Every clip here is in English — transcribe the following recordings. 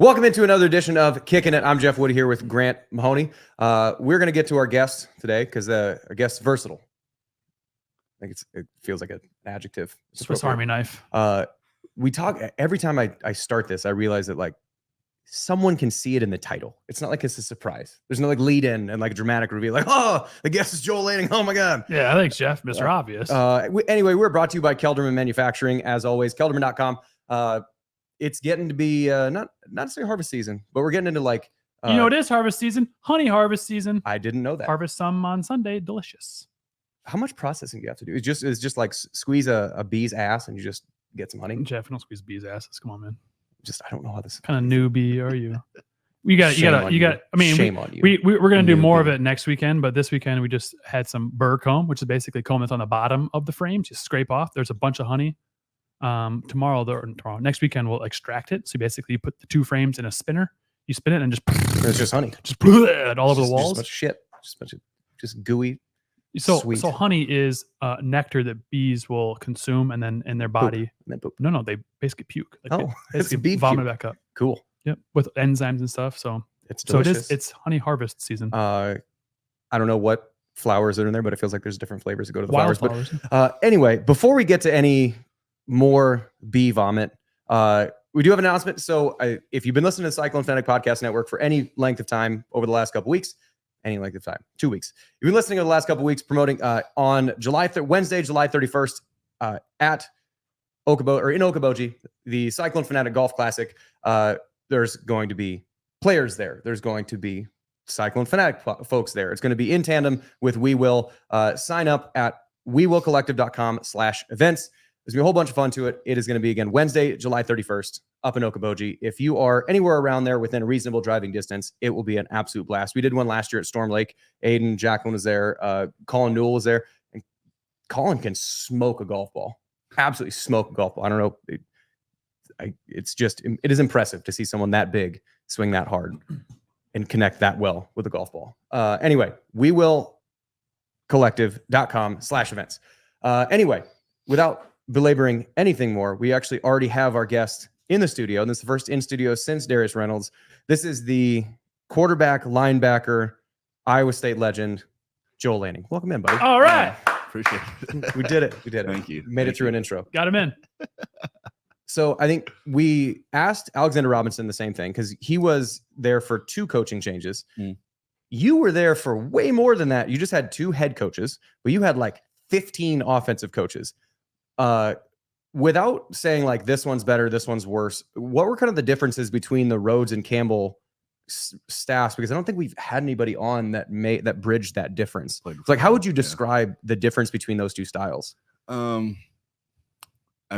Welcome into another edition of Kickin' It. I'm Jeff Woody here with Grant Mahoney. We're going to get to our guest today because our guest is versatile. I think it feels like an adjective. Swiss Army knife. We talk every time I start this, I realize that like someone can see it in the title. It's not like it's a surprise. There's no like lead in and like a dramatic reveal like, oh, the guest is Joel Lanning. Oh my God. Yeah, thanks, Jeff. Mr. Obvious. Anyway, we're brought to you by Kelderman Manufacturing. As always, Kelderman.com. It's getting to be not necessarily harvest season, but we're getting into like it is harvest season, honey harvest season. I didn't know that. Harvest some on Sunday, delicious. How much processing do you have to do? It's just like squeeze a bee's ass and you just get some honey. Jeff, don't squeeze bees' asses. Come on, man. I don't know how this kind of newbie are you? You got. I mean, shame on you. We're gonna do more of it next weekend, but this weekend we just had some burr comb, which is basically comb that's on the bottom of the frames. You scrape off. There's a bunch of honey. Next weekend we'll extract it. So basically you put the two frames in a spinner, you spin it and it's just honey. Just all over the walls. Just a bunch of shit. Just a bunch of just gooey. So sweet. So honey is nectar that bees will consume and then in their body. Poop. And then poop. No, they basically puke. Like it's bee vomit back up. Cool. Yep. With enzymes and stuff. So it's delicious. It's honey harvest season. I don't know what flowers are in there, but it feels like there's different flavors that go to the Wild flowers. But anyway, before we get to any more bee vomit, we do have an announcement. So if you've been listening to the Cyclone Fanatic Podcast Network for any length of time over the last couple weeks, 2 weeks, you've been listening over the last couple weeks promoting on Wednesday, July 31st at in Okoboji, the Cyclone Fanatic Golf Classic. There's going to be players there. There's going to be Cyclone Fanatic folks there. It's going to be in tandem with We Will. Sign up at wewillcollective.com/events. There's going to be a whole bunch of fun to it. It is going to be, again, Wednesday, July 31st, up in Okoboji. If you are anywhere around there within a reasonable driving distance, it will be an absolute blast. We did one last year at Storm Lake. Aiden, Jacqueline was there. Colin Newell was there. And Colin can smoke a golf ball. Absolutely smoke a golf ball. I don't know. It is impressive to see someone that big swing that hard and connect that well with a golf ball. Anyway, wewillcollective.com/events. Anyway, without belaboring anything more, we actually already have our guest in the studio, and this is the first in studio since Darius Reynolds. This is the quarterback, linebacker, Iowa State legend, Joel Lanning. Welcome in, buddy. All right. Appreciate it. We did it. Thank you. Made it through an intro. Got him in. So I think we asked Alexander Robinson the same thing because he was there for 2 coaching changes. You were there for way more than that. You just had 2 head coaches, but you had like 15 offensive coaches. Without saying like this one's better, this one's worse, what were kind of the differences between the Rhoads and Campbell staffs? Because I don't think we've had anybody on that bridged that difference. Like, how would you describe the difference between those 2 styles? I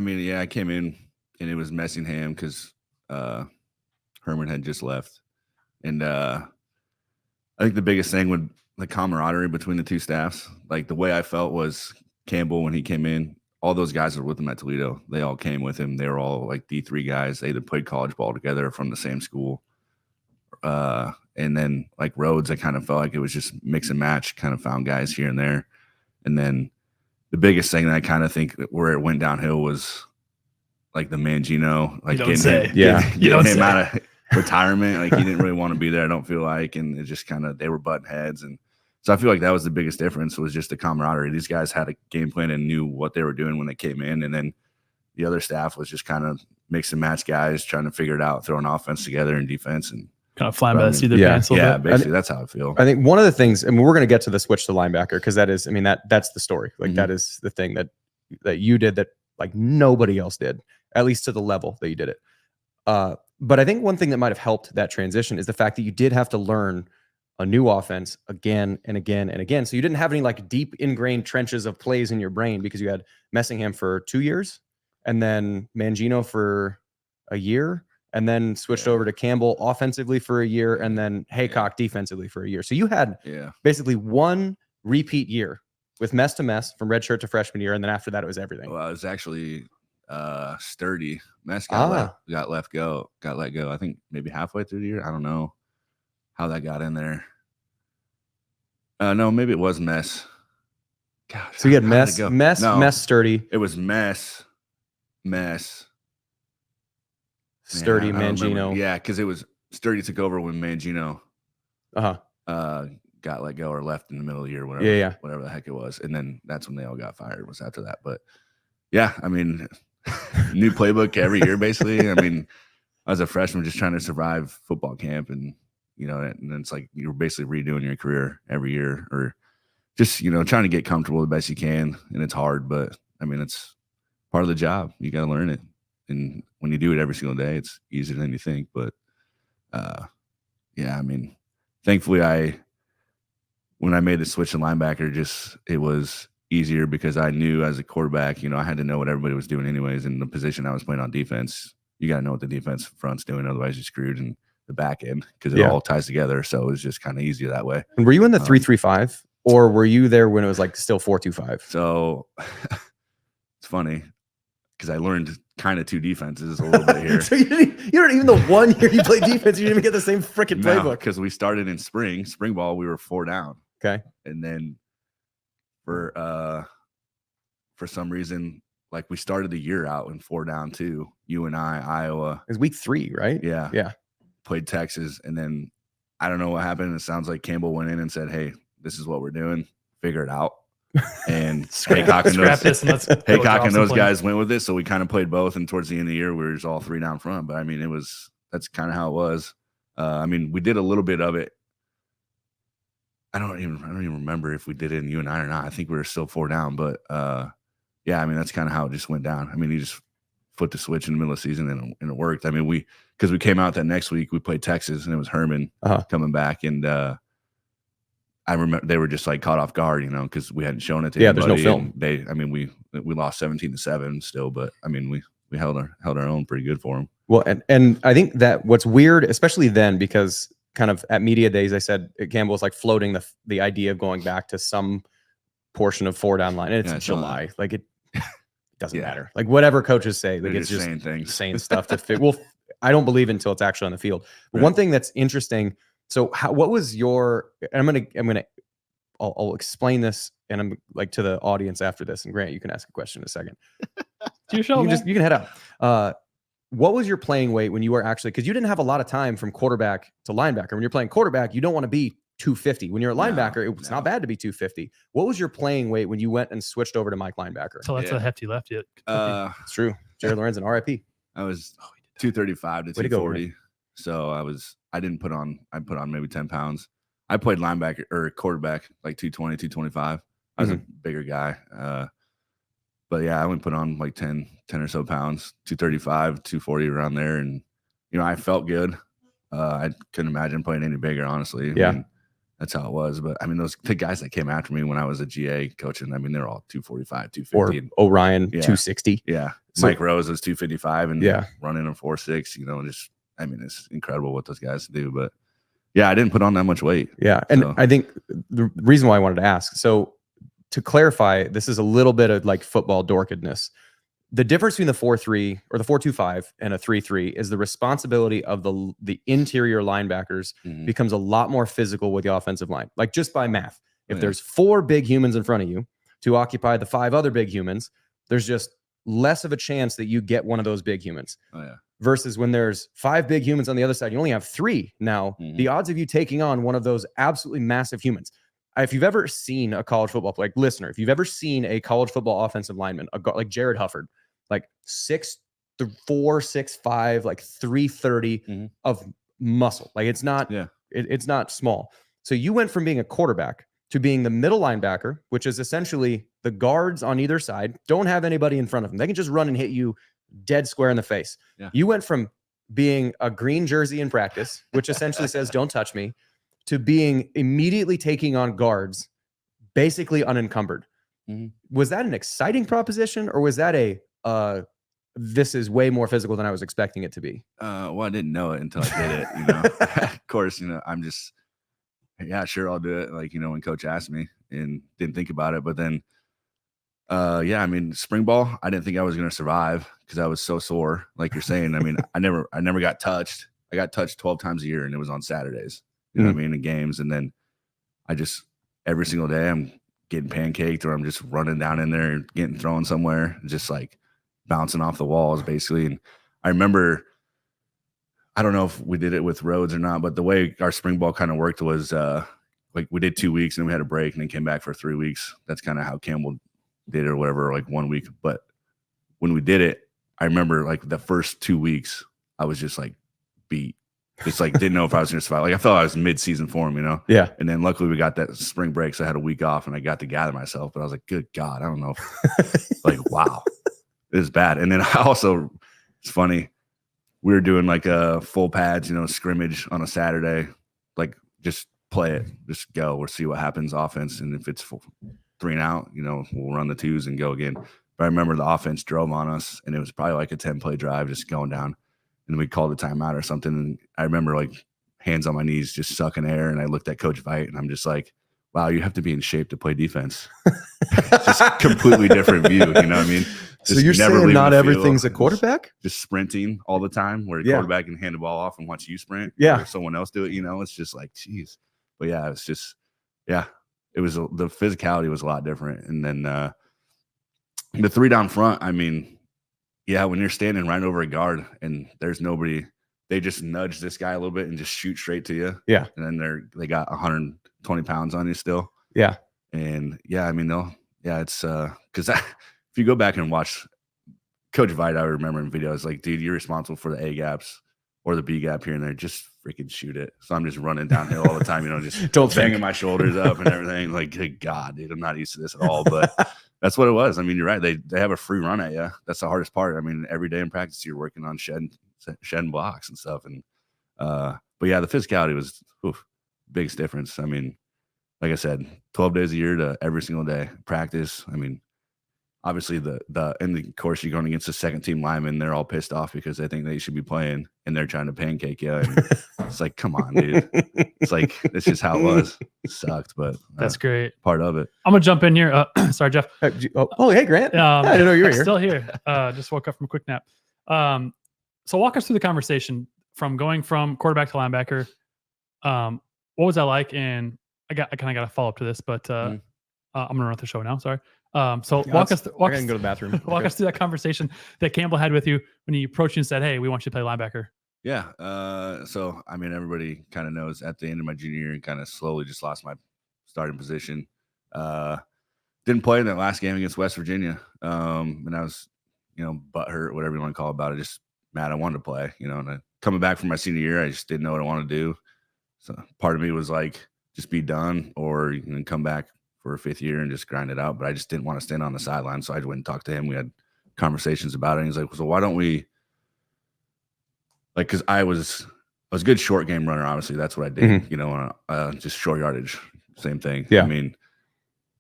mean, I came in and it was Messingham because Herman had just left, and I think the biggest thing would the camaraderie between the 2 staffs. Like the way I felt was Campbell when he came in. All those guys were with him at Toledo. They all came with him. They were all like D3 guys. They either played college ball together from the same school. And then like Rhoads, I kind of felt like it was just mix and match, kind of found guys here and there. And then the biggest thing that I kind of think where it went downhill was like the Mangino, like getting him out of retirement. Like he didn't really want to be there, I don't feel like. And it just kind of, they were butting heads. And so I feel like that was the biggest difference, was just the camaraderie. These guys had a game plan and knew what they were doing when they came in. And then the other staff was just kind of mix and match guys trying to figure it out, throwing offense together and defense. And kind of flying by the seat of their pants a little bit. Basically that's how I feel. I think one of the things, and we're going to get to the switch to linebacker, because that is, I mean, that's the story. Like that is the thing that you did that like nobody else did, at least to the level that you did it. But I think one thing that might have helped that transition is the fact that you did have to learn a new offense again and again and again. So you didn't have any like deep ingrained trenches of plays in your brain because you had Messingham for 2 years and then Mangino for a year and then switched over to Campbell offensively for a year and then Haycock defensively for a year. So you had basically one repeat year with mess to mess from redshirt to freshman year. And then after that, it was everything. Well, it was actually Sturdy. Mess got let go. I think maybe halfway through the year. I don't know how that got in there. No, maybe it was Mess. God, so you had Mess, Sturdy. It was Mess, Sturdy, I don't remember. Mangino. Yeah, because it was Sturdy took over when Mangino Uh-huh. Got let go or left in the middle of the year, whatever. Yeah. Whatever the heck it was, and then that's when they all got fired. Was after that, but yeah, I mean, new playbook every year basically. I mean, I was a freshman just trying to survive football camp, and and it's like you're basically redoing your career every year, or just trying to get comfortable the best you can, and it's hard, but I mean, it's part of the job. You got to learn it, and when you do it every single day, it's easier than you think. But yeah, I mean, thankfully, when I made the switch to linebacker, it was easier because I knew as a quarterback, I had to know what everybody was doing anyways. In the position I was playing on defense, you got to know what the defense front's doing. Otherwise, you're screwed in the back end because it all ties together. So it was just kind of easier that way. And were you in the 3-3-5 or were you there when it was like still 4-2-5? So it's funny because I learned kind of two defenses a little bit here. So you don't even the 1 year you played defense, you didn't even get the same freaking playbook. Because we started in spring ball, we were 4 down. Okay. And then for some reason, like we started the year out in 4 down too. UNI, Iowa. It was week 3, right? Yeah. Yeah. Played Texas. And then I don't know what happened. It sounds like Campbell went in and said, hey, this is what we're doing. Figure it out. And Haycock and those guys went with it. So we kind of played both. And towards the end of the year, we were just all 3 down front. But I mean, that's kind of how it was. I mean, we did a little bit of it. I don't even remember if we did it in UNI or not. I think we were still 4 down, but yeah, I mean, that's kind of how it just went down. I mean, you just flipped the switch in the middle of the season and it worked. I mean, because we came out that next week, we played Texas and it was Herman coming back. And I remember they were just like caught off guard, because we hadn't shown it to anybody. There's no film. We lost 17-7 still, but I mean, we held our own pretty good for them. Well, and I think that what's weird, especially then, because kind of at media days, I said Campbell was like floating the idea of going back to some portion of 4 down line. And it's July. Like it doesn't matter. Like whatever coaches say, like it's just saying stuff to fit. Well, I don't believe until it's actually on the field. But one thing that's interesting. So what was your, and I'll explain this and I'm like to the audience after this, and Grant, you can ask a question in a second. It's your show, you can head out. What was your playing weight when you were actually, because you didn't have a lot of time from quarterback to linebacker. When you're playing quarterback, you don't want to be 250. When you're a linebacker, it's not bad to be 250. What was your playing weight when you went and switched over to Mike linebacker? So that's a hefty left yet. It's true. Jared Lorenzen, RIP. I was 235 to 240. So I put on maybe 10 pounds. I played linebacker or quarterback like 220, 225. I was a bigger guy. But yeah, I only put on like 10 or so pounds, 235, 240 around there. And, I felt good. I couldn't imagine playing any bigger, honestly. Yeah. I mean, that's how it was. But I mean, the guys that came after me when I was a GA coaching, I mean, they're all 245, 250. Or Orion, 260. Yeah. So, Mike Rose was 255 and running a 4.6, it's incredible what those guys do. But yeah, I didn't put on that much weight. Yeah. And I think the reason why I wanted to ask, so to clarify, this is a little bit of like football dorkedness. The difference between the 4-3 or the 4-2-5 and a 3-3 is the responsibility of the interior linebackers becomes a lot more physical with the offensive line. Like just by math, if there's 4 big humans in front of you to occupy the 5 other big humans, there's just less of a chance that you get one of those big humans. Versus when there's 5 big humans on the other side, you only have 3 now. The odds of you taking on one of those absolutely massive humans. If you've ever seen a college football play, like listener, if you've ever seen a college football offensive lineman, like Jared Hufford, like 6'4", 6'5", like 330 of muscle. Like it's not, it's not small. So you went from being a quarterback to being the middle linebacker, which is essentially the guards on either side don't have anybody in front of them. They can just run and hit you dead square in the face. You went from being a green jersey in practice, which essentially says, don't touch me, to being immediately taking on guards, basically unencumbered. Was that an exciting proposition, or was that this is way more physical than I was expecting it to be? Well, I didn't know it until I did it, Of course, I'm just, yeah, sure, I'll do it. Like, when coach asked me and didn't think about it. But then, yeah, I mean, spring ball, I didn't think I was going to survive because I was so sore. Like you're saying, I mean, I never got touched. I got touched 12 times a year and it was on Saturdays. You know what I mean, in games. And then I just, every single day I'm getting pancaked or I'm just running down in there and getting thrown somewhere, just like bouncing off the walls basically. And I remember I don't know if we did it with Rhoads or not, but the way our spring ball kind of worked was like we did 2 weeks and we had a break and then came back for 3 weeks. That's kind of how Campbell did it or whatever, like 1 week. But when we did it, I remember like the first 2 weeks, I was just like beat. Just like didn't know if I was going to survive. Like I felt I was mid-season form, you know? Yeah. And then luckily we got that spring break, so I had a week off and I got to gather myself. But I was like, good God, I don't know. Like, wow, it was bad. And then I also, it's funny, we were doing like a full pads, you know, scrimmage on a Saturday. Like just play it, just go. We'll see what happens offense. And if it's 3 and out, you know, we'll run the 2s and go again. But I remember the offense drove on us and it was probably like a 10-play drive just going down. And we called a timeout or something. And I remember like hands on my knees, just sucking air. And I looked at Coach Veit and I'm just like, wow, you have to be in shape to play defense. Just completely different view. You know what I mean? So Just you're never saying leaving not the everything's field. a quarterback? Just sprinting all the time where the Yeah. quarterback can hand the ball off and watch you sprint. Yeah. Or someone else do it. You know, it's just like, geez. But yeah, it's just, yeah, it was the physicality was a lot different. And then the 3 down front, I mean, yeah, when you're standing right over a guard and there's nobody, they just nudge this guy a little bit and just shoot straight to you. Yeah. And then they got 120 pounds on you still. Yeah. And yeah, I mean, it's because if you go back and watch Coach Veit, I remember in videos like, dude, you're responsible for the A gaps or the B gap here and there. Just freaking shoot it. So I'm just running downhill all the time, you know, just Don't banging think. my shoulders up and everything. Like, good God, dude, I'm not used to this at all. But that's what it was. I mean, you're right. They have a free run at you. That's the hardest part. I mean, every day in practice, you're working on shedding blocks and stuff. And but yeah, the physicality was biggest difference. I mean, like I said, 12 days a year to every single day practice. I mean, obviously in the course you're going against the second team linemen, they're all pissed off because they think they should be playing and they're trying to pancake you. And it's like, come on, dude. It's like, it's just how it was. It sucked, but That's great. Part of it. I'm gonna jump in here. Sorry, Jeff. Hey, Grant. I didn't know you were here. Still here. Just woke up from a quick nap. So walk us through the conversation from going from quarterback to linebacker. What was that like? And I kind of got a follow up to this, but I'm gonna run the show now. Sorry. So walk us. I can go to the bathroom. Walk us through that conversation that Campbell had with you when he approached you and said, "Hey, we want you to play linebacker." Yeah. So I mean, everybody kind of knows at the end of my junior year and kind of slowly just lost my starting position. Didn't play in that last game against West Virginia. And I was, you know, butthurt, whatever you want to call it about it, just mad I wanted to play, you know, and coming back from my senior year, I just didn't know what I wanted to do. So part of me was like, just be done or you can come back for a 5th year and just grind it out. But I just didn't want to stand on the sideline. So I went and talked to him. We had conversations about it. And he's like, so why don't we, like, because I was a good short game runner, obviously. That's what I did, you know, just short yardage, same thing. Yeah. I mean,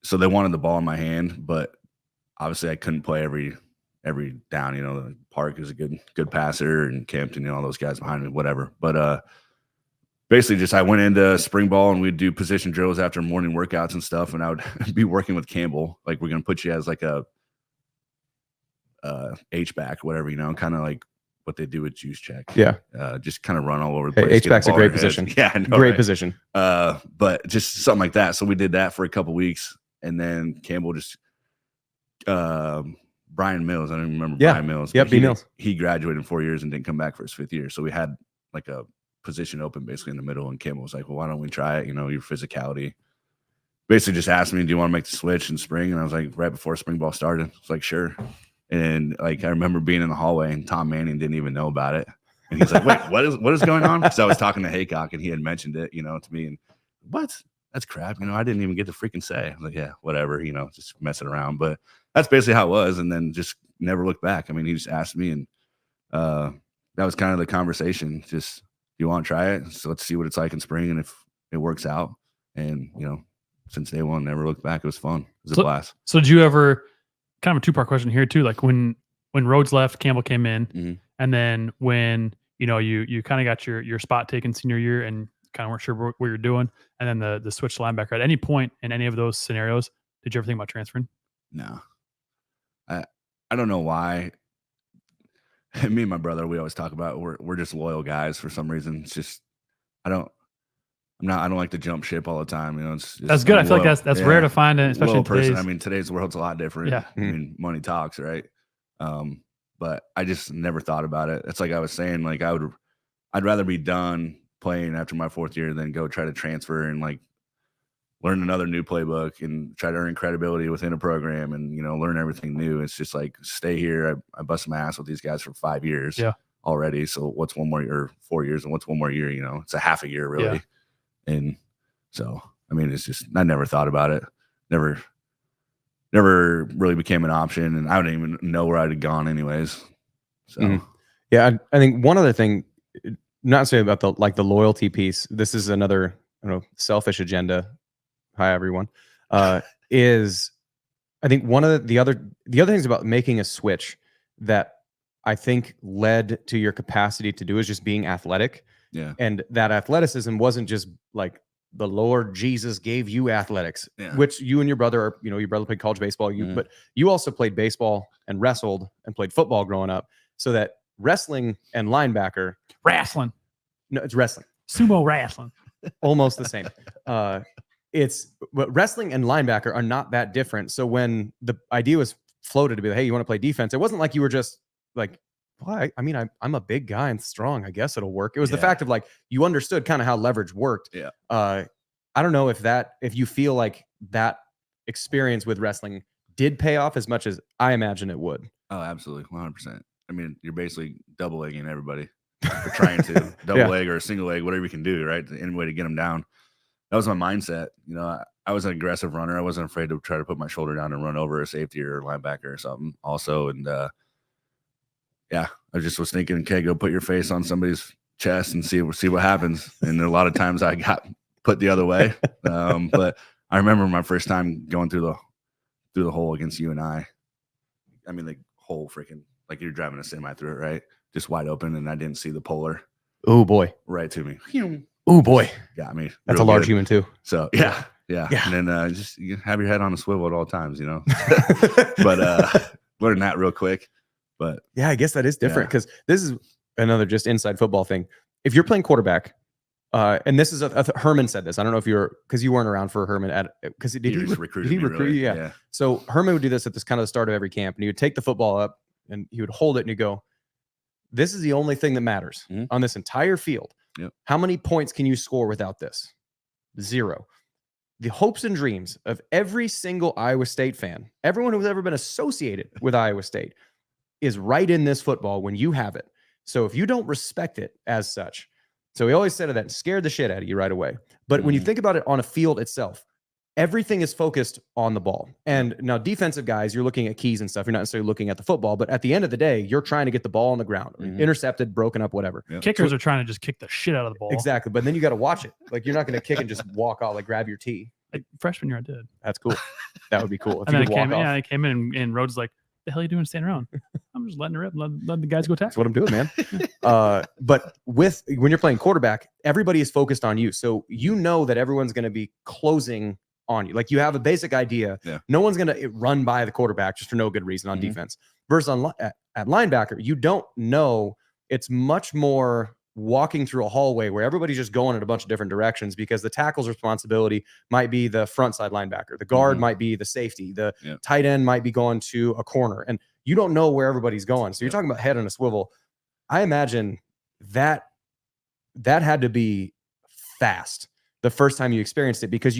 so they wanted the ball in my hand, but obviously I couldn't play every down. You know, Park is a good passer and Campton, you know, all those guys behind me, whatever. But basically just I went into spring ball and we'd do position drills after morning workouts and stuff. And I would be working with Campbell. Like, we're going to put you as like a H-back, whatever, you know, kind of like what they do with juice check. Yeah. Just kind of run all over the place. H-back's a great position. Yeah. I know, Great right? position. But just something like that. So we did that for a couple weeks. And then Campbell just Brian Mills. I don't even remember Brian Mills. Yep, Mills. He graduated in 4 years and didn't come back for his 5th year. So we had like a position open basically in the middle. And Campbell was like, well, why don't we try it? You know, your physicality. Basically just asked me, do you want to make the switch in spring? And I was like, right before spring ball started. I was like, sure. And like I remember being in the hallway and Tom Manning didn't even know about it. And he's like, wait, what is going on? Because I was talking to Haycock and he had mentioned it, you know, to me. And what? That's crap. You know, I didn't even get to freaking say. I was like, yeah, whatever, you know, just messing around. But that's basically how it was. And then just never looked back. I mean, he just asked me and that was kind of the conversation. Just, you want to try it? So let's see what it's like in spring. And if it works out and, you know, since day one, never looked back. It was fun. It was a blast. So did you ever, kind of a 2-part question here too, like when Rhoads left, Campbell came in, and then when, you know, you kind of got your spot taken senior year and kind of weren't sure what you're doing, and then the switch to linebacker. At any point in any of those scenarios, did you ever think about transferring? No. I don't know why. Me and my brother, we always talk about we're just loyal guys for some reason. It's just I don't like to jump ship all the time. You know, that's good. I feel like that's rare to find, especially in today's. I mean, today's world's a lot different. Yeah. I mean, money talks, right? But I just never thought about it. It's like I was saying, like I would I'd rather be done playing after my 4th year than go try to transfer and like learn another new playbook and try to earn credibility within a program and, you know, learn everything new. It's just like, stay here. I busted my ass with these guys for 5 years already. So what's one more year, or 4 years, and what's one more year? You know, it's a half a year really. Yeah. And so, I mean, it's just, I never thought about it. Never really became an option, and I wouldn't even know where I'd have gone anyways. So, yeah, I think one other thing, not saying about the loyalty piece. This is another, I don't know, selfish agenda. Hi everyone. Is I think one of the other things about making a switch that I think led to your capacity to do is just being athletic. Yeah. And that athleticism wasn't just like the Lord Jesus gave you athletics, which you and your brother are, you know, your brother played college baseball, but you also played baseball and wrestled and played football growing up. So that wrestling and linebacker. Wrestling. No, it's wrestling. Sumo wrestling. Almost the same. But wrestling and linebacker are not that different. So when the idea was floated to be like, hey, you want to play defense? It wasn't like you were just like, well, I mean, I'm a big guy and strong. I guess it'll work. It was the fact of like, you understood kind of how leverage worked. Yeah. I don't know if you feel like that experience with wrestling did pay off as much as I imagine it would. Oh, absolutely. 100%. I mean, you're basically double legging everybody for trying to double leg or a single leg, whatever you can do, right? Any way to get them down. That was my mindset. You know, I was an aggressive runner. I wasn't afraid to try to put my shoulder down and run over a safety or a linebacker or something also. And I just was thinking, okay, go put your face on somebody's chest and see what happens. And a lot of times I got put the other way. But I remember my first time going through the hole against you and I mean, the whole freaking, like you're driving a semi through it, right? Just wide open, and I didn't see the polar. Oh boy. Right to me. Oh boy. Got me. That's a large human too. So yeah. And then just you have your head on a swivel at all times, you know. But learn that real quick. But yeah, I guess that is different because this is another just inside football thing. If you're playing quarterback, and this is Herman said this. I don't know if because you weren't around for Herman because did he recruit you? Really? Yeah. So Herman would do this at this kind of the start of every camp, and he would take the football up and he would hold it and he'd go, "This is the only thing that matters on this entire field. Yep. How many points can you score without this? 0. The hopes and dreams of every single Iowa State fan, everyone who's ever been associated with Iowa State, is right in this football when you have it. So if you don't respect it as such," so he always said that, scared the shit out of you right away. But when you think about it on a field itself, everything is focused on the ball. And now defensive guys, you're looking at keys and stuff. You're not necessarily looking at the football, but at the end of the day, you're trying to get the ball on the ground, intercepted, broken up, whatever. Yep. Kickers are trying to just kick the shit out of the ball. Exactly. But then you got to watch it. Like you're not going to kick and just walk out, like grab your tee. Like freshman year I did. That's cool. That would be cool. If and you then could walk off. I came in and Rhoads like, the hell are you doing standing around? I'm just letting her rip, letting the guys go tackle. That's what I'm doing, man. But when you're playing quarterback, everybody is focused on you. So you know that everyone's going to be closing on you. Like you have a basic idea. Yeah. No one's going to run by the quarterback just for no good reason on defense. Versus at linebacker, you don't know. It's much more walking through a hallway where everybody's just going in a bunch of different directions because the tackle's responsibility might be the front side linebacker. The guard might be the safety. The tight end might be going to a corner. And you don't know where everybody's going. So you're talking about head on a swivel. I imagine that had to be fast the first time you experienced it because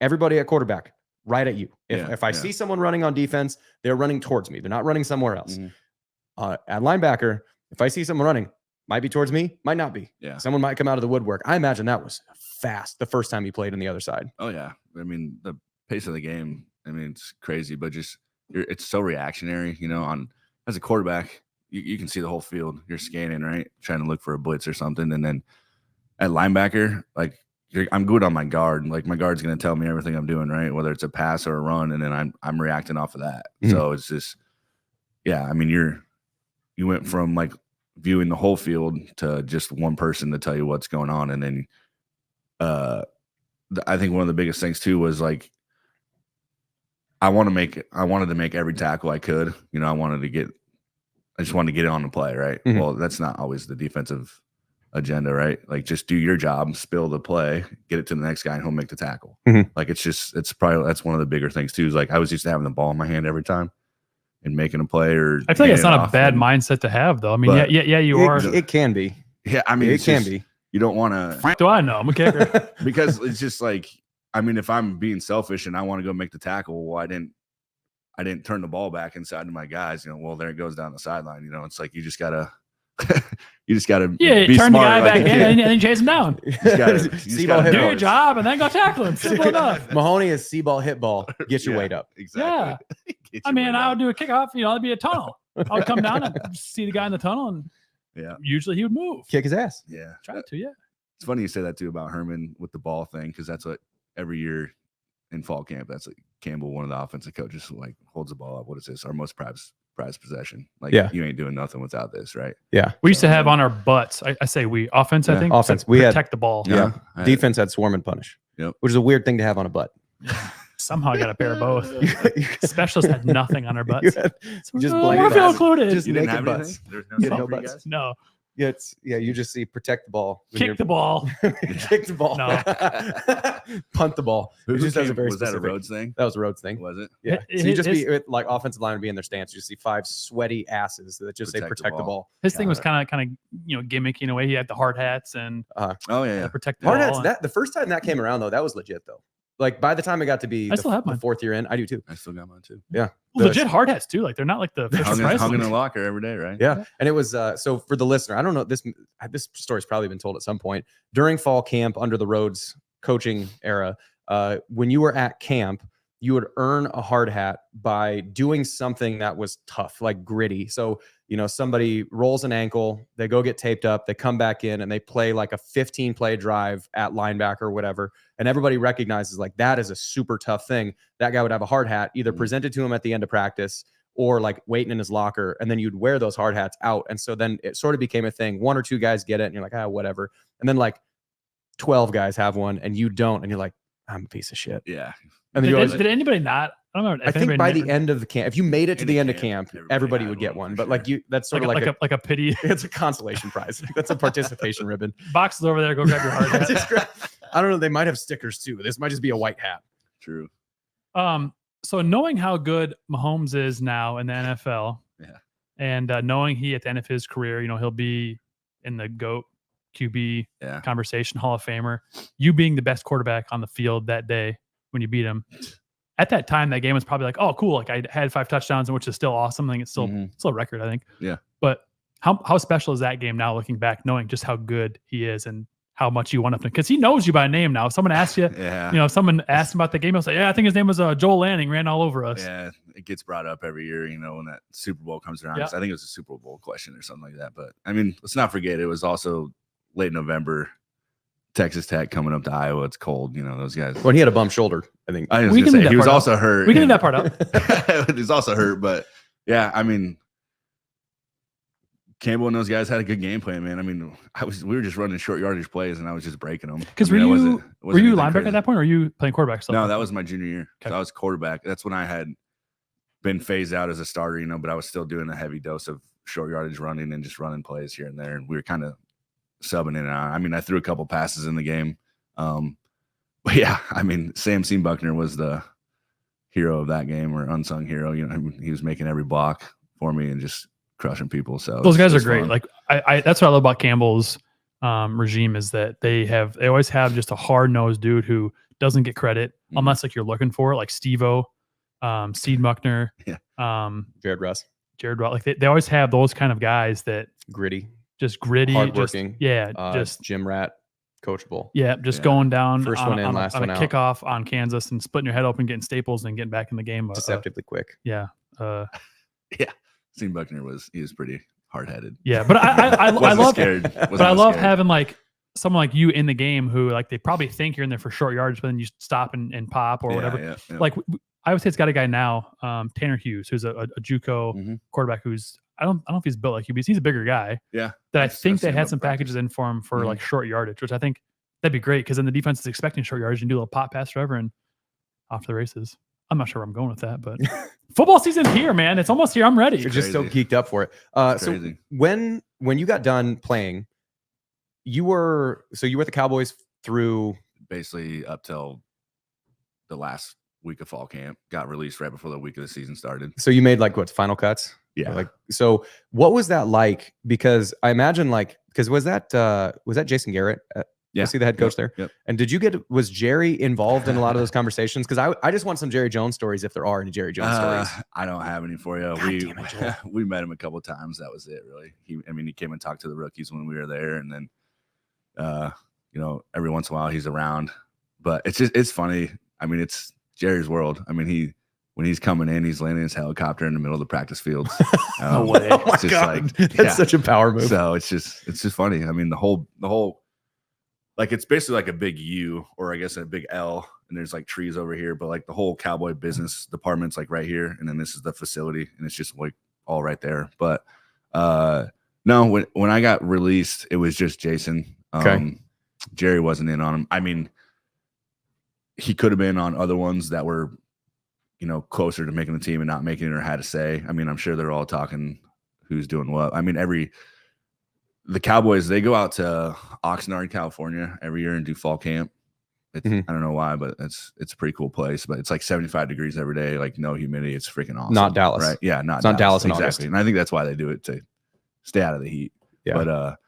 everybody at quarterback right at you. If I see someone running on defense, they're running towards me. They're not running somewhere else. At linebacker, if I see someone running, might be towards me, might not be. Yeah. Someone might come out of the woodwork. I imagine that was fast the first time you played on the other side. Oh yeah. I mean, the pace of the game, I mean, it's crazy, but just it's so reactionary, you know, as a quarterback, you can see the whole field. You're scanning, right? Trying to look for a blitz or something. And then at linebacker, like I'm good on my guard. Like my guard's going to tell me everything I'm doing, right? Whether it's a pass or a run. And then I'm reacting off of that. So it's just, I mean, you went from like viewing the whole field to just one person to tell you what's going on. And then I think one of the biggest things too was like, I wanted to make every tackle I could, you know, I just wanted to get it on the play. Right. Well, that's not always the defensive agenda, right? Like just do your job, spill the play, get it to the next guy and he'll make the tackle. Like that's one of the bigger things too, is like I was used to having the ball in my hand every time and making a play. Or I feel like it's not a bad mindset to have though. I mean, you are. It can be. Yeah, I mean, it can be. You don't want to. Do I know? I'm a kicker. Because it's just like, I mean, if I'm being selfish and I want to go make the tackle, well, I didn't turn the ball back inside to my guys. Well, there it goes down the sideline. It's like you just gotta be turn smart, the guy back in and then chase him down. You just gotta Do your job and then go tackle him. Simple enough. Mahoney is see-ball, hit ball. Get your weight up. Exactly. Yeah. I mean, I would do a kickoff. It'd be a tunnel. I would come down and see the guy in the tunnel, and usually he would move. Kick his ass. Yeah. Try to, yeah. It's funny you say that too about Herman with the ball thing, because that's what every year in fall camp, that's like Campbell, one of the offensive coaches, like holds the ball up. What is this? Our most prized possession. Like, you ain't doing nothing without this, right? Yeah. We used to have on our butts. I say we offense. I think offense. We protect the ball. Yeah. Defense had swarm and punish. Yep. Which is a weird thing to have on a butt. Somehow I got a pair of both. Specialists had nothing on our butts. Just we're feel included. Just naked naked butts. There's no butts. guys? No. Yeah, you just see protect the ball. Kick the ball. Kick the ball. No. Punt the ball. Was that a very that a specific Rhoads thing? That was a Rhoads thing. Was it? Yeah. So you just be like offensive line would be in their stance. You just see 5 sweaty asses that just say protect the ball. His thing was kind of gimmicky in a way. He had the hard hats and protect the hard ball. hats. The first time that came around though, that was legit though. Like by the time it got to be I still have mine. the 4th year in, I do too. I still got mine too. Yeah. Legit hard hats too. Like they're not like the hung in the locker every day, right? Yeah. And it was so for the listener, I don't know, this story's probably been told at some point during fall camp under the Rhoads coaching era. When you were at camp, you would earn a hard hat by doing something that was tough, like gritty. So, somebody rolls an ankle, they go get taped up, they come back in and they play like a 15-play drive at linebacker or whatever. And everybody recognizes like that is a super tough thing. That guy would have a hard hat either presented to him at the end of practice or like waiting in his locker. And then you'd wear those hard hats out. And so then it sort of became a thing. 1 or 2 guys get it and you're like, whatever. And then like 12 guys have one and you don't. And you're like, I'm a piece of shit. Yeah. And then did anybody not? I don't know. I think by the end of the camp, if you made it to the end of camp, everybody would get one. But like that's sort of like a pity. It's a consolation prize. That's a participation ribbon. Boxes over there. Go grab your hard hat. I don't know. They might have stickers too. This might just be a white hat. True. So knowing how good Mahomes is now in the NFL, and knowing he at the end of his career, he'll be in the GOAT QB conversation, Hall of Famer. You being the best quarterback on the field that day when you beat him. At that time, that game was probably like, oh, cool. Like I had 5 touchdowns, which is still awesome. I think it's still a record, I think. Yeah. But how special is that game now looking back, knowing just how good he is and how much you want to, because he knows you by name now. If someone asks you, if someone asks him about the game, he'll say, I think his name was Joel Lanning, ran all over us. Yeah, it gets brought up every year, when that Super Bowl comes around. I think it was a Super Bowl question or something like that. But I mean, let's not forget, it was also late November, Texas Tech coming up to Iowa. It's cold, those guys. When he had a bump shoulder, I think. I was going to say, he was also hurt. We can leave that part out. He's also hurt, but yeah, I mean, Campbell and those guys had a good game plan, man. I mean, we were just running short yardage plays, and I was just breaking them. Because were you linebacker at that point, or were you playing quarterback still? No, that was my junior year. Okay. So I was quarterback. That's when I had been phased out as a starter, but I was still doing a heavy dose of short yardage running and just running plays here and there. And we were kind of subbing in and out. I mean, I threw a couple passes in the game. But yeah, I mean, Sam Buckner was the hero of that game, or unsung hero. He was making every block for me and just crushing people. So those guys are great. Fun. Like I that's what I love about Campbell's regime, is that they always have just a hard-nosed dude who doesn't get credit unless like you're looking for it, like Steve-O, Seed Buckner, Jared Russ. Like they always have those kind of guys that gritty, hardworking. Just Jim Rat, coachable. Going down first one in, last one out. Kickoff on Kansas and splitting your head open, getting staples, and getting back in the game. Deceptively quick. Seed Buckner was pretty hard-headed. Yeah, but I love having like someone like you in the game who like they probably think you're in there for short yardage, but then you stop and pop or whatever. Yeah. Like I would say it's got a guy now, Tanner Hughes, who's a JUCO quarterback who's I don't know if he's built like you, but he's a bigger guy. Yeah. That I think they had some packages in for him for like short yardage, which I think that'd be great because then the defense is expecting short yardage and do a little pop pass forever and off to the races. I'm not sure where I'm going with that, but football season's here, man. It's almost here. I'm ready. You're just so geeked up for it. So when you got done playing, you were at the Cowboys through basically up till the last week of fall camp. Got released right before the week of the season started. So you made like what, final cuts? Yeah. So what was that like? Because I imagine like because was that Jason Garrett? Yeah. Was he the head coach there? Yep. And was Jerry involved in a lot of those conversations? Because I just want some Jerry Jones stories if there are any Jerry Jones stories. I don't have any for you. We met him a couple of times. That was it, really. He came and talked to the rookies when we were there, and then every once in a while he's around. But it's funny. I mean, it's Jerry's world. I mean, when he's coming in, he's landing his helicopter in the middle of the practice fields. No way. Oh my God. That's such a power move. So it's just funny. I mean, the whole like it's basically like a big U, or I guess a big L, and there's like trees over here, but like the whole Cowboy business department's like right here, and then this is the facility, and it's just like all right there. But no, when I got released, it was just Jason. Okay. Jerry wasn't in on him. I mean, he could have been on other ones that were, closer to making the team and not making it, or had to say. I mean, I'm sure they're all talking who's doing what. I mean, the Cowboys, they go out to Oxnard, California every year and do fall camp. I don't know why, but it's a pretty cool place. But it's like 75 degrees every day, like no humidity. It's freaking awesome. Not Dallas, right? Yeah, not Dallas in exactly. August. And I think that's why they do it, to stay out of the heat. Yeah. But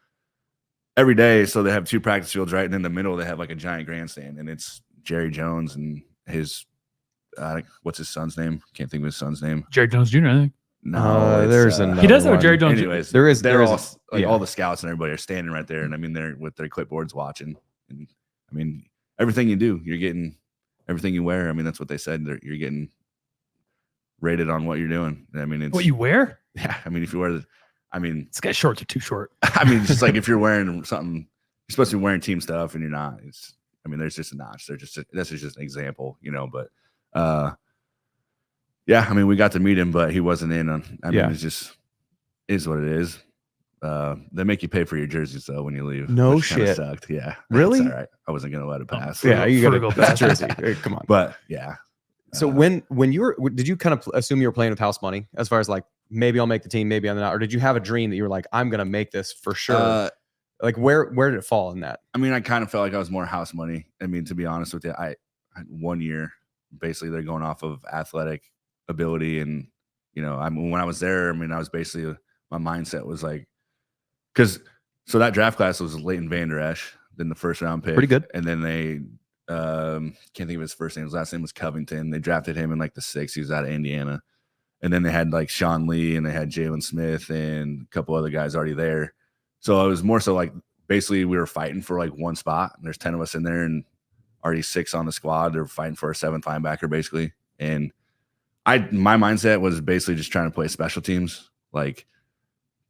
every day, so they have 2 practice fields, right, and in the middle they have like a giant grandstand, and it's Jerry Jones and his what's his son's name? Can't think of his son's name. Jerry Jones Jr. I think. No, there's he does have a Jerry Jones. Anyways, there is all the scouts and everybody are standing right there, and I mean they're with their clipboards watching. And I mean, everything you do, you're getting everything you wear. I mean, that's what they said. You're getting rated on what you're doing. I mean, it's What you wear? Yeah, I mean, if you wear this guy's shorts are too short. I mean, just like if you're wearing something, you're supposed to be wearing team stuff, and you're not. There's just a notch. That's just an example, But yeah, I mean, we got to meet him, but he wasn't in on. I mean, it's just is what it is. They make you pay for your jerseys though when you leave. No which shit. Sucked. Yeah. Really? All right. I wasn't gonna let it pass. Yeah, you got to go go back. jersey. Come on. But yeah. So when did you kind of assume you were playing with house money, as far as like maybe I'll make the team, maybe I'm not, or did you have a dream that you were like, I'm gonna make this for sure? Like where did it fall in that? I mean, I kind of felt like I was more house money. I mean, to be honest with you, I had 1 year. Basically, they're going off of athletic ability, and I mean, when I was there, I mean, I was basically, my mindset was like, so that draft class was Leighton Vander Esch, then the first round pick, Pretty good, and then they can't think of his first name. His last name was Covington. They drafted him in like the 6th. He was out of Indiana, and then they had like Sean Lee, and they had Jalen Smith and a couple other guys already there. So it was more so like basically we were fighting for like one spot, and there's 10 of us in there, and already 6 on the squad. They're fighting for a 7th linebacker basically, and my mindset was basically just trying to play special teams, like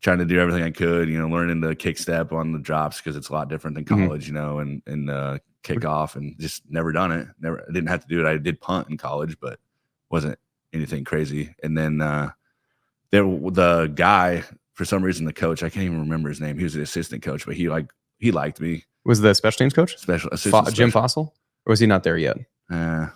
trying to do everything I could, learning the kick step on the drops because it's a lot different than college, and kickoff, and just never done it. I didn't have to do it. I did punt in college, but wasn't anything crazy. And then the guy, for some reason, the coach, I can't even remember his name. He was the assistant coach, but he liked me. Was the special teams coach special assistant Jim Fossil, or was he not there yet? I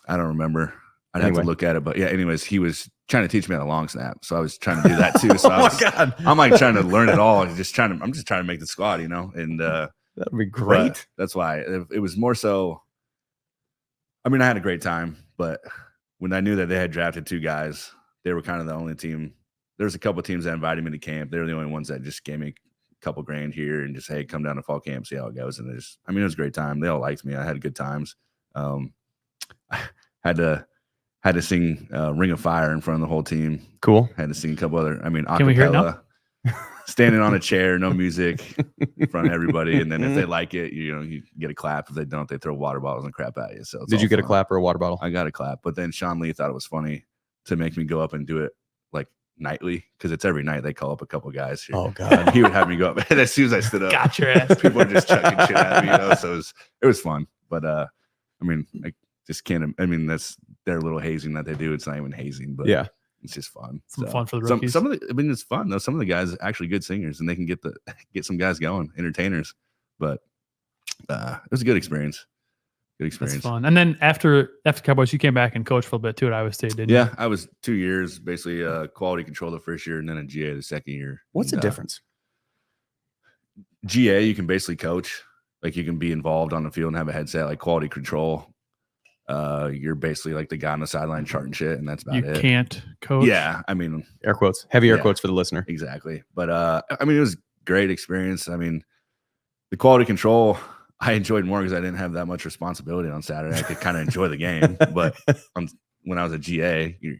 don't remember. I'd have to look at it, but yeah. Anyways, he was trying to teach me how to long snap, so I was trying to do that too. So my God, I'm like trying to learn it all. I'm just trying to make the squad, and that would be great. That's why it was more so. I mean, I had a great time, but when I knew that they had drafted 2 guys, they were kind of the only team. There's a couple teams that invited me to camp. They were the only ones that just gave me a couple grand here and just, hey, come down to fall camp, see how it goes. And it was a great time. They all liked me. I had good times. I had to sing Ring of Fire in front of the whole team. Cool. Had to sing a couple other, Can we hear it now? Standing on a chair, no music in front of everybody. And then if they like it, you get a clap. If they don't, they throw water bottles and crap at you. So did you get a clap or a water bottle? I got a clap, but then Sean Lee thought it was funny to make me go up and do it like nightly, because it's every night they call up a couple guys here. Oh God. He would have me go up, and as soon as I stood up, got your ass. People were just chucking shit at me, so it was fun. But I mean, I just can't. I mean, that's their little hazing that they do. It's not even hazing, but yeah, it's just fun. Some fun for the rookies. Some of the, I mean, it's fun though. Some of the guys are actually good singers, and they can get some guys going, entertainers. But it was a good experience. Good experience. That's fun. And then after Cowboys, you came back and coached for a bit too at Iowa State, didn't you? Yeah, I was 2 years, basically quality control the first year, and then a GA the second year. What's the difference? GA, you can basically coach, like you can be involved on the field and have a headset. Like quality control, you're basically like the guy on the sideline charting shit, and that's about it. You can't coach. Yeah, I mean, air quotes, heavy air quotes for the listener. Exactly. But I mean, it was great experience. I mean, the quality control I enjoyed more because I didn't have that much responsibility on Saturday. I could kind of enjoy the game, but when I was a GA, you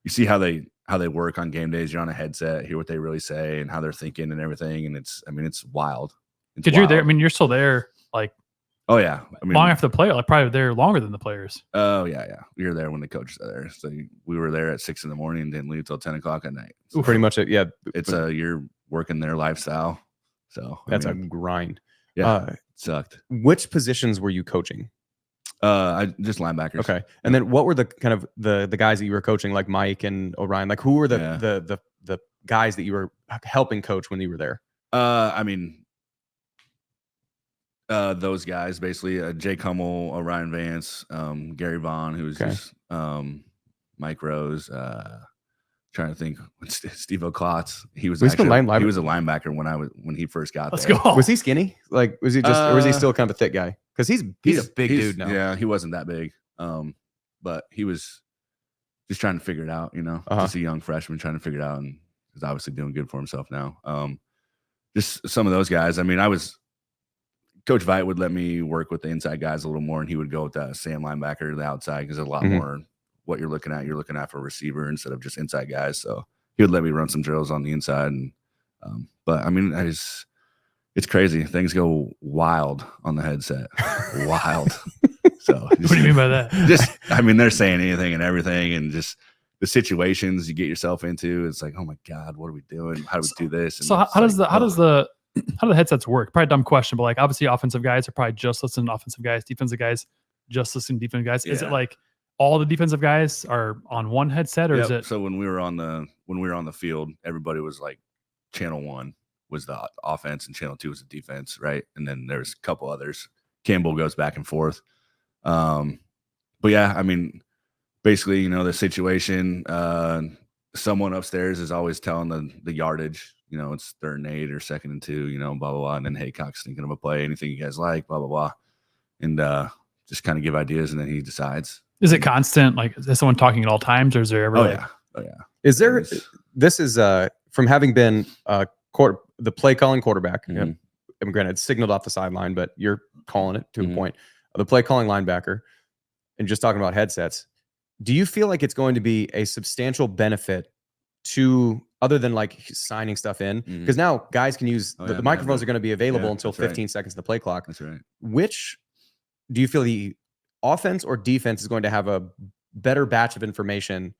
see how they work on game days. You're on a headset, hear what they really say and how they're thinking and everything, and it's wild. Because you're there. I mean, you're still there. Like, oh yeah, I mean, long after the player, like probably there longer than the players. Oh yeah. We were there when the coaches are there. So we were there at 6 a.m. and didn't leave till 10 o'clock at night. So pretty much it. Yeah, it's you're working their lifestyle. So that's a grind. Yeah, it sucked. Which positions were you coaching? I just linebackers. Okay, and then what were the kind of the guys that you were coaching, like Mike and Orion? Like, who were the guys that you were helping coach when you were there? I mean, those guys basically: Jake Hummel, Orion Vance, Gary Vaughn, who was just Mike Rose. Trying to think, Steve O'Klotz. He was actually he was a linebacker when he first got there. Let's go. Was he skinny? Like, was he just, or was he still kind of a thick guy? Because he's a big dude now. Yeah, he wasn't that big. But he was just trying to figure it out. Just a young freshman trying to figure it out, and he's obviously doing good for himself now. Just some of those guys. I mean, Coach Veit would let me work with the inside guys a little more, and he would go with the Sam linebacker, the outside, because there's a lot more. What you're looking at for a receiver instead of just inside guys. So he would let me run some drills on the inside. And, but I mean, it's crazy. Things go wild on the headset. Wild. So what do you mean by that? I mean, they're saying anything and everything, and just the situations you get yourself into. It's like, oh my God, what are we doing? How do we do this? And so how do the headsets work? Probably a dumb question, but like obviously offensive guys are probably just listening to offensive guys, defensive guys just listening to defensive guys. Is it like all the defensive guys are on one headset, or is it? So when we were on the field, everybody was like, channel 1 was the offense and channel 2 was the defense, right? And then there's a couple others. Campbell goes back and forth. But yeah, I mean, basically, the situation. Someone upstairs is always telling the yardage. It's 3rd and 8 or 2nd and 2. Blah blah blah. And then Haycock's thinking of a play. Anything you guys like? Blah blah blah. And just kind of give ideas, and then he decides. Is it constant? Like, is someone talking at all times, or is there ever? Oh yeah. Is there? This is from having been the play calling quarterback. Mm-hmm. And granted, it's signaled off the sideline, but you're calling it to a point. The play calling linebacker, and just talking about headsets. Do you feel like it's going to be a substantial benefit to, other than like signing stuff in? Because now guys can use the microphones are going to be available until 15 seconds of the play clock. That's right. Which do you feel the offense or defense is going to have a better batch of information,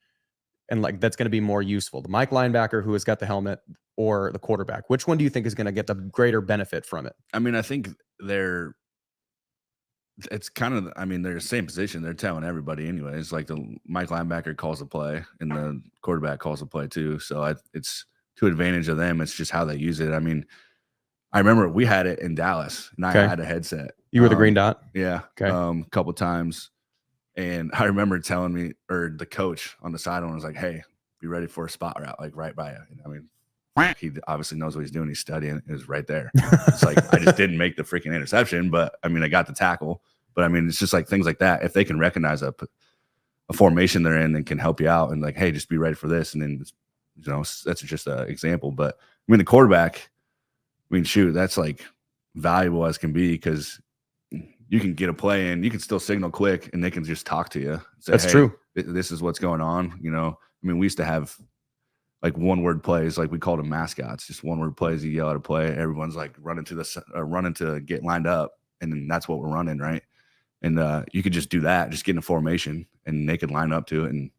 and like that's going to be more useful? The Mike linebacker who has got the helmet, or the quarterback? Which one do you think is going to get the greater benefit from it? I mean, I think they're the same position. They're telling everybody anyways. Like the Mike linebacker calls the play and the quarterback calls the play too. So it's to advantage of them. It's just how they use it. I mean, I remember we had it in Dallas, and I had a headset. You were the green dot? Yeah. Okay. A couple times. And I remember telling me, or the coach on the sideline was like, hey, be ready for a spot route, like right by you. I mean, he obviously knows what he's doing. He's studying. It was right there. It's like, I just didn't make the freaking interception, but I mean, I got the tackle. But I mean, it's just like things like that. If they can recognize a formation they're in and can help you out and like, hey, just be ready for this. And then, that's just an example. But I mean, the quarterback, shoot, that's like valuable as can be, because you can get a play and you can still signal quick and they can just talk to you. Say, that's true. This is what's going on. We used to have like 1-word plays, like we called them mascots, just 1-word plays. You yell at a play, everyone's like running to get lined up, and then that's what we're running, right? And you could just do that, just get in a formation, and they could line up to it, and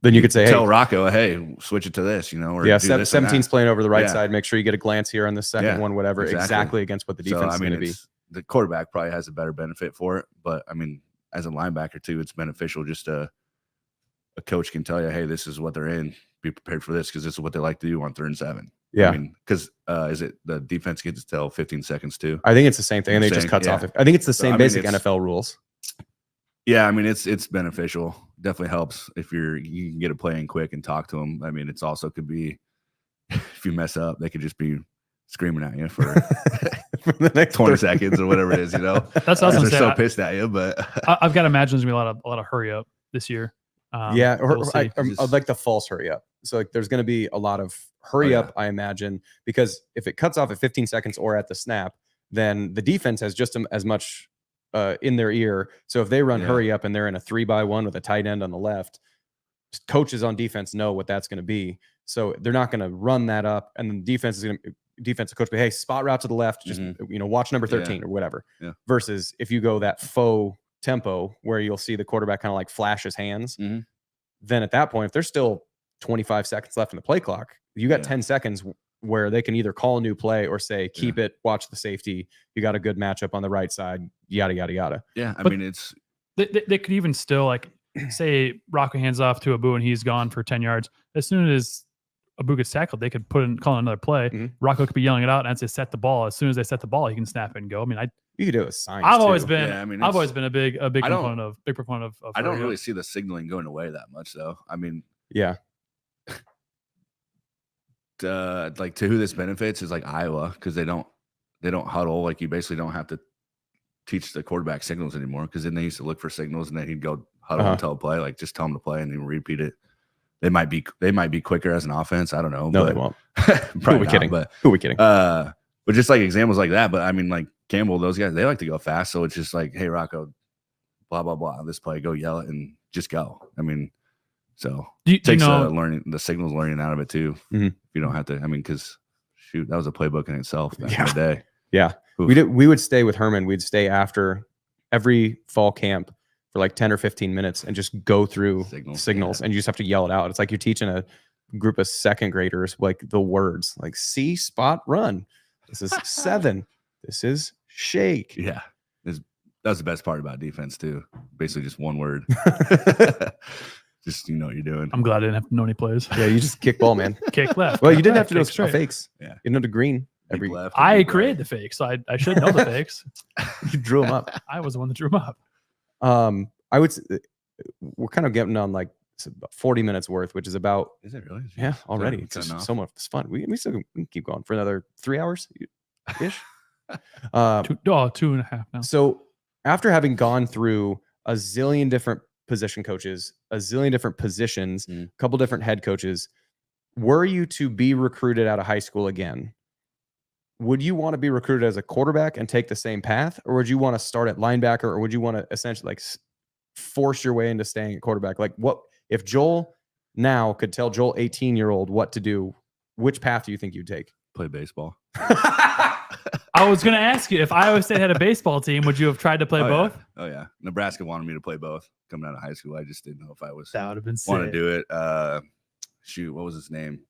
then you could say, tell Rocco, hey, switch it to this, or 17's playing over the right side. Make sure you get a glance here on the second one, whatever, exactly against what the defense is going to be. The quarterback probably has a better benefit for it, but I mean, as a linebacker too, it's beneficial. Just a coach can tell you, hey, this is what they're in. Be prepared for this, because this is what they like to do on 3rd and 7. Yeah. I mean, because is it the defense gets to tell 15 seconds too? I think it's the same thing, and they just cuts off. I think it's the same basic NFL rules. Yeah, I mean, it's beneficial. Definitely helps if you can get a play in quick and talk to them. I mean, it's also could be, if you mess up, they could just be screaming at you for the next 20 seconds or whatever it is, That's awesome. They're so pissed at you, but I've got to imagine there's gonna be a lot of hurry up this year. I'd like the false hurry up. So like there's going to be a lot of hurry up, I imagine, because if it cuts off at 15 seconds or at the snap, then the defense has just as much in their ear. So if they run hurry up and they're in a 3-by-1 with a tight end on the left, coaches on defense know what that's going to be. So they're not going to run that up, and then defensive coach be, hey, spot route to the left, just watch number 13 or whatever. Yeah. Versus if you go that faux tempo where you'll see the quarterback kind of like flash his hands, then at that point, if there's still 25 seconds left in the play clock, you got 10 seconds where they can either call a new play or say, keep it, watch the safety. You got a good matchup on the right side, yada, yada, yada. Yeah. I mean, it's, they could even still like say Rocco hands off to Abu and he's gone for 10 yards. As soon as Abu gets tackled, they could call another play. Rocco could be yelling it out, and as they set the ball, as soon as they set the ball, he can snap it and go. I mean, you could do it with signs. I've always been a big proponent of I don't really see the signaling going away that much, though. I mean, like to who this benefits is like Iowa, because they don't huddle. Like you basically don't have to teach the quarterback signals anymore, because then they used to look for signals and then he'd go huddle and tell a play, like just tell them to play and then repeat it. They might be quicker as an offense. I don't know. No, they won't. Who are we kidding? But just like examples like that. But I mean, like Campbell, those guys, they like to go fast. So it's just like, hey, Rocco, blah blah blah. This play, go yell it and just go. I mean, so it takes the signals learning out of it too. If you don't have to. I mean, because shoot, that was a playbook in itself back in the day. Yeah, Oof. We would stay with Herman. We'd stay after every fall camp for like 10 or 15 minutes and just go through signals and you just have to yell it out. It's like you're teaching a group of second graders like the words, like see, spot, run. This is 7. This is shake. Yeah. That's the best part about defense too. Basically just one word. Just, you know what you're doing. I'm glad I didn't have to know any plays. Yeah, you just kick ball, man. Kick left. Well, you didn't have to know fakes. Yeah. You know the green. I created the fakes, so I should know the fakes. You drew them up. I was the one that drew them up. I would. We're kind of getting on like 40 minutes worth, which is about. Is it really? Yeah, already. It's just so much fun. We still can keep going for another 3 hours ish. 2.5 now. So after having gone through a zillion different position coaches, a zillion different positions, a couple different head coaches, were you to be recruited out of high school again? Would you want to be recruited as a quarterback and take the same path, or would you want to start at linebacker, or would you want to essentially like force your way into staying at quarterback? Like, what if Joel now could tell Joel 18-year-old what to do? Which path do you think you'd take? Play baseball. I was going to ask you, if Iowa State had a baseball team, would you have tried to play both? Yeah. Oh yeah, Nebraska wanted me to play both coming out of high school. I just didn't know if I was. That would have been sick. Want to do it. Shoot, what was his name?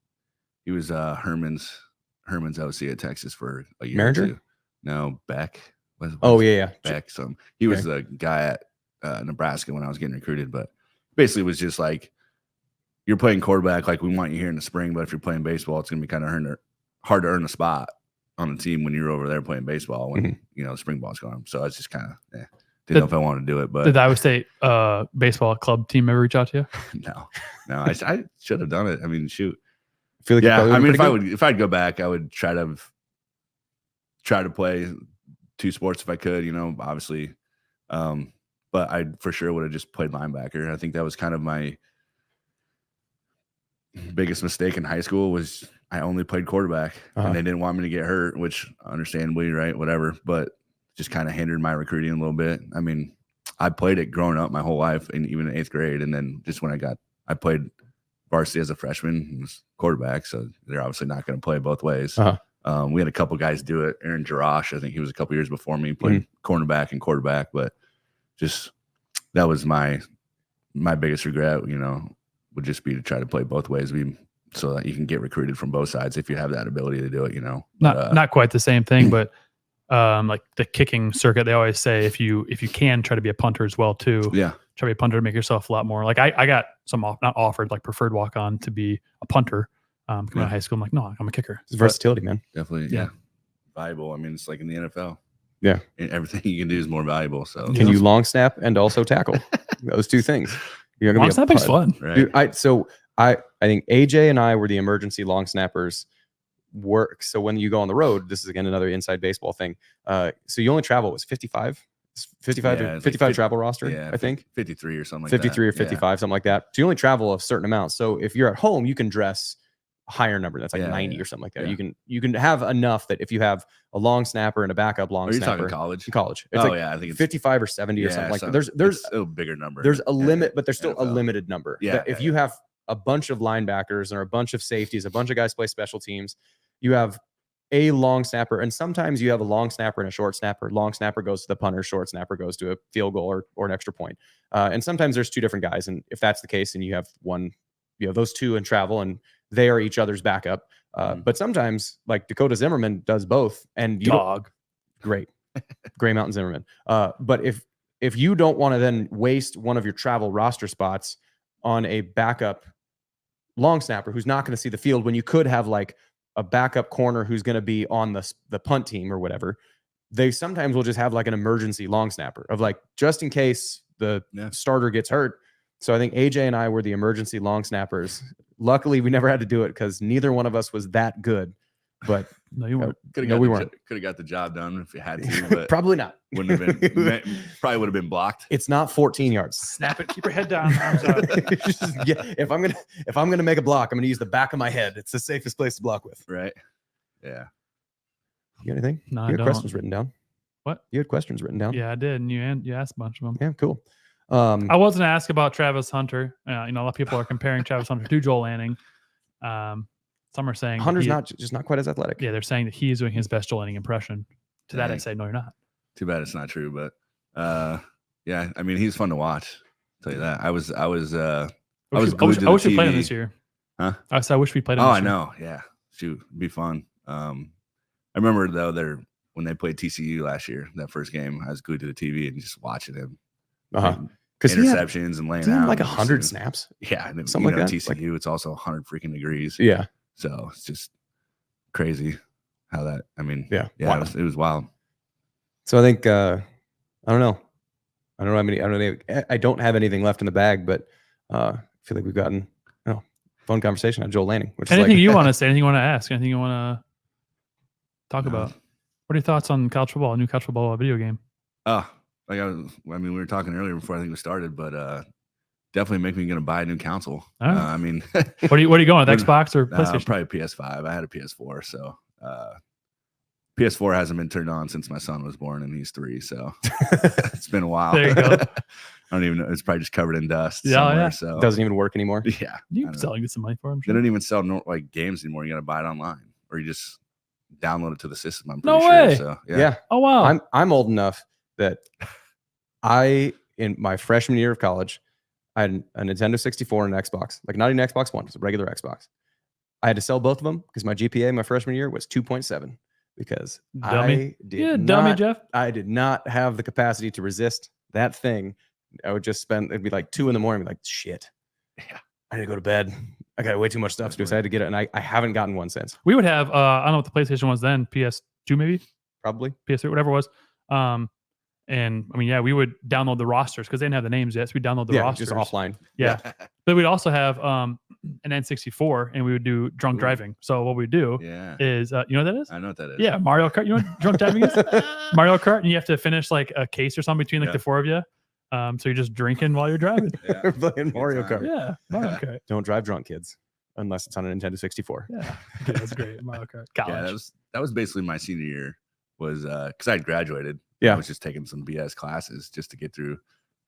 He was Herman's OC at Texas for a year or two. No, Beck. Beck. He was the guy at Nebraska when I was getting recruited, but basically it was just like, you're playing quarterback, like we want you here in the spring, but if you're playing baseball, it's going to be kind of hard to earn a spot on the team when you're over there playing baseball when the spring ball's going on. So I was just kind of didn't know if I wanted to do it. But did the Iowa State baseball club team ever reach out to you? No, I should have done it. I mean, shoot. I feel like I mean, if I'd go back, I would try to play 2 sports if I could, obviously. But I for sure would have just played linebacker. I think that was kind of my biggest mistake in high school was I only played quarterback and they didn't want me to get hurt, which understandably, right? Whatever, but just kind of hindered my recruiting a little bit. I mean, I played it growing up my whole life and even in 8th grade. And then just when I played varsity as a freshman, was quarterback. So they're obviously not going to play both ways. We had a couple guys do it. Aaron Jarash, I think he was a couple years before me, played cornerback and quarterback, but just that was my biggest regret, would just be to try to play both ways. So that you can get recruited from both sides if you have that ability to do it, Not quite the same thing, but like the kicking circuit, they always say if you can try to be a punter as well too. Yeah. Try to be a punter to make yourself a lot more. Like I got not offered, like preferred walk on to be a punter. Coming out of high school, I'm like, no, I'm a kicker. It's versatility, man. Definitely. Yeah. Valuable. I mean, it's like in the NFL. Yeah. And everything you can do is more valuable. So can you long snap and also tackle? Those 2 things. You're gonna long snapping's fun. Right? Dude, I think AJ and I were the emergency long snappers. So when you go on the road, this is again another inside baseball thing. So you only travel 55 55 Yeah, it's 55 like travel roster, yeah, I think. 53 or something like 53 that. or 55, something like that. So you only travel a certain amount. So if you're at home, you can dress a higher number. That's like 90 or something like that. Yeah. You can have enough that if you have a long snapper and a backup long Are you snapper. talking college? In college. It's I think it's 55 or 70 or something like that. There's it's a bigger number. There's a limit, but there's still a NFL. limited number. Yeah. That if you have a bunch of linebackers or a bunch of safeties, a bunch of guys play special teams, you have a long snapper, and sometimes you have a long snapper and a short snapper. Long snapper goes to the punter, short snapper goes to a field goal or an extra point. And sometimes there's two different guys, and if that's the case, and you have those two in travel, and they are each other's backup. But sometimes, like Dakota Zimmerman does both, and great, Gray Mountain Zimmerman. But if you don't want to then waste one of your travel roster spots on a backup long snapper who's not going to see the field, when you could have like a backup corner who's going to be on the punt team or whatever, they sometimes will just have like an emergency long snapper of like, just in case the starter gets hurt. So I think AJ and I were the emergency long snappers. Luckily, we never had to do it because neither one of us was that good. But no, you weren't. We weren't. Could have got the job done if you had to, but probably not. Wouldn't have been. Probably would have been blocked. It's not 14 yards. Snap it. Keep your head down. Arms out. If I'm gonna make a block, I'm gonna use the back of my head. It's the safest place to block with. Right. Yeah. You got anything? No, you had questions written down. What? You had questions written down? Yeah, I did. And you asked a bunch of them. Yeah, cool. I was going to ask about Travis Hunter. A lot of people are comparing Travis Hunter to Joel Lanning. Some are saying Hunter's not quite as athletic. Yeah, they're saying that he's doing his best Joel Lanning impression. To that, I say, no, you're not. Too bad it's not true, but yeah, I mean, he's fun to watch. I'll tell you that. I wish we played him this year. Huh? I wish we played him. Oh, I know. Yeah, shoot, it'd be fun. I remember though when they played TCU last year, that first game, I was glued to the TV and just watching him. Because interceptions and laying out like 100 snaps. Yeah, and something like that. TCU, it's also 100 freaking degrees. Yeah, so it's just crazy how that. I mean, yeah, it was wild. So I think I don't know. I don't have anything left in the bag, but I feel like we've gotten fun conversation on Joel Lanning. Anything you want to say? Anything you want to ask? Anything you want to talk about? What are your thoughts on college football? A new college football video game? We were talking earlier before I think we started, but definitely make me going to buy a new console. Right. I mean, what are you going with, Xbox or PlayStation? Probably PS5. I had a PS4, so PS4 hasn't been turned on since my son was born, and he's 3, so it's been a while. There you go. I don't even know. It's probably just covered in dust. Yeah. So it doesn't even work anymore. Yeah, you can sell and get some money for them. Sure. They don't even sell games anymore. You got to buy it online, or you just download it to the system. I'm pretty sure. Way. So yeah. Oh wow. I'm old enough that in my freshman year of college, I had a Nintendo 64 and an Xbox, like not an Xbox One, it was a regular Xbox. I had to sell both of them because my GPA my freshman year was 2.7 because dummy. Jeff. I did not have the capacity to resist that thing. I would just it'd be like 2 a.m. and be like, shit. Yeah. I need to go to bed. I got way too much stuff to do. So I had to get it. And I haven't gotten one since. We would have, I don't know what the PlayStation was then, PS2 maybe? Probably. PS3, whatever it was. And I mean, we would download the rosters because they didn't have the names yet. So we download the rosters. Just offline. Yeah. But we'd also have an N64 and we would do drunk driving. So what we do is, you know what that is? I know what that is. Yeah. Mario Kart. You know what drunk driving is? Mario Kart. And you have to finish like a case or something between like the 4 of you. So you're just drinking while you're driving. We're playing Mario Kart. Yeah. Mario Kart. Don't drive drunk, kids. Unless it's on a Nintendo 64. Yeah. That's great. Mario Kart. College. Yeah, that was basically my senior year was because I had graduated. Yeah. I was just taking some BS classes just to get through.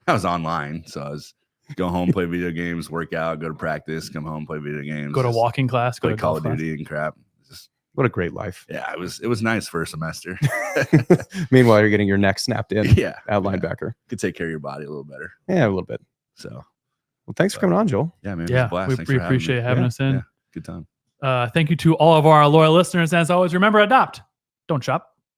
I was online. So I was go home, play video games, work out, go to practice, come home, play video games. Go to walking class. Play Call of Duty and crap. What a great life. Yeah, it was nice for a semester. Meanwhile, you're getting your neck snapped in. Yeah. At linebacker. Could take care of your body a little better. Yeah, a little bit. So well, thanks for coming on, Joel. Yeah, man. Yeah, blast. we appreciate having us in. Yeah, good time. Thank you to all of our loyal listeners. As always, remember, adopt, don't shop.